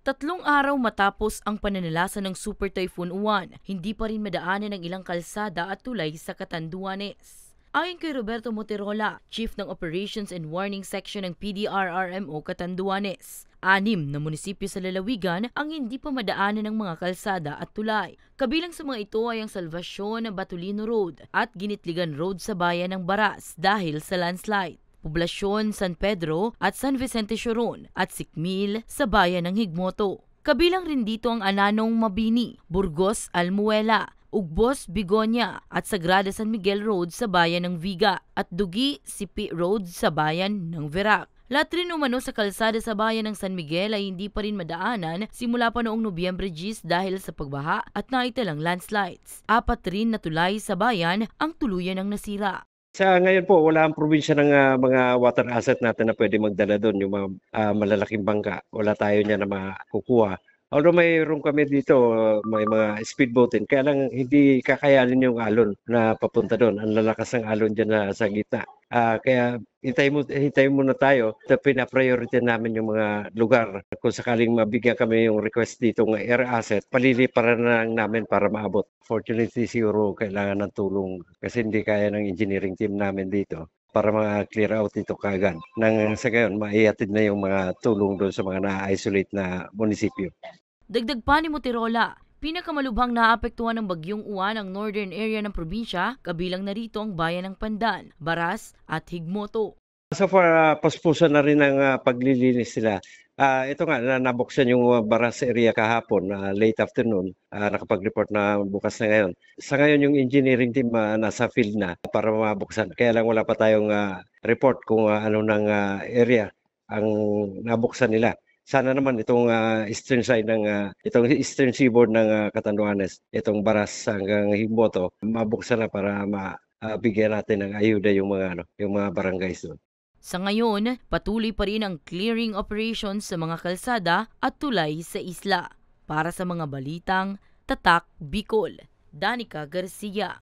3 araw matapos ang pananalasa ng Super Typhoon Uwan, hindi pa rin madaanan ng ilang kalsada at tulay sa Catanduanes. Ayon kay Roberto Moterola, Chief ng Operations and Warning Section ng PDRRMO Catanduanes, 6 na munisipyo sa lalawigan ang hindi pa madaanan ng mga kalsada at tulay. Kabilang sa mga ito ay ang Salvacion Batulino Road at Ginitligan Road sa bayan ng Baras dahil sa landslide. Poblasyon San Pedro at San Vicente Choron at Sikmil sa bayan ng Higmoto. Kabilang rin dito ang Ananong Mabini, Burgos Almuela, Ugbos Bigonya at Sagrada San Miguel Road sa bayan ng Viga at Dugi Sipi Road sa bayan ng Verac. Lahat rin umano sa kalsada sa bayan ng San Miguel ay hindi pa rin madaanan simula pa noong Nobyembre 10 dahil sa pagbaha at naitalang landslides. 4 rin na tulay sa bayan ang tuluyan ng nasira. Sa ngayon po, wala ang probinsya ng mga water asset natin na pwede magdala doon, yung mga malalaking bangka. Wala tayo niya na makukuha. Although mayroon kami dito, may mga speedboatin, kaya lang hindi kakayanin yung alon na papunta doon. Ang lalakas ng alon dyan sa gitna. Kaya hintayin muna tayo. Pina-priority namin yung mga lugar. Kung sakaling mabigyan kami yung request dito ng air asset, paliliparan na lang namin para maabot. Fortunately, siguro kailangan ng tulong kasi hindi kaya ng engineering team namin dito para ma-clear out ito kaagad. Nang sa ngayon, maiatid na yung mga tulong doon sa mga na-isolate na munisipyo. Dagdag pa ni Moterola, pinakamalubhang naapektuhan ng bagyong Uwan ang northern area ng probinsya, kabilang na rito ang bayan ng Pandan, Baras at Higmoto. So far, paspusan na rin ang paglilinis nila. Ito nga, nabuksan yung Baras area kahapon, late afternoon, nakapag-report na bukas na ngayon. Sa ngayon, yung engineering team nasa field na para mabuksan. Kaya lang wala pa tayong report kung ano ng area ang nabuksan nila. Sana naman itong eastern side itong eastern seaboard ng Catanduanes, itong Baras hanggang Higmoto, mabuksan na para mabigyan natin ng ayuda yung mga barangays doon. Sa ngayon, patuloy pa rin ang clearing operations sa mga kalsada at tulay sa isla. Para sa mga balitang Tatak Bicol, Danica Garcia.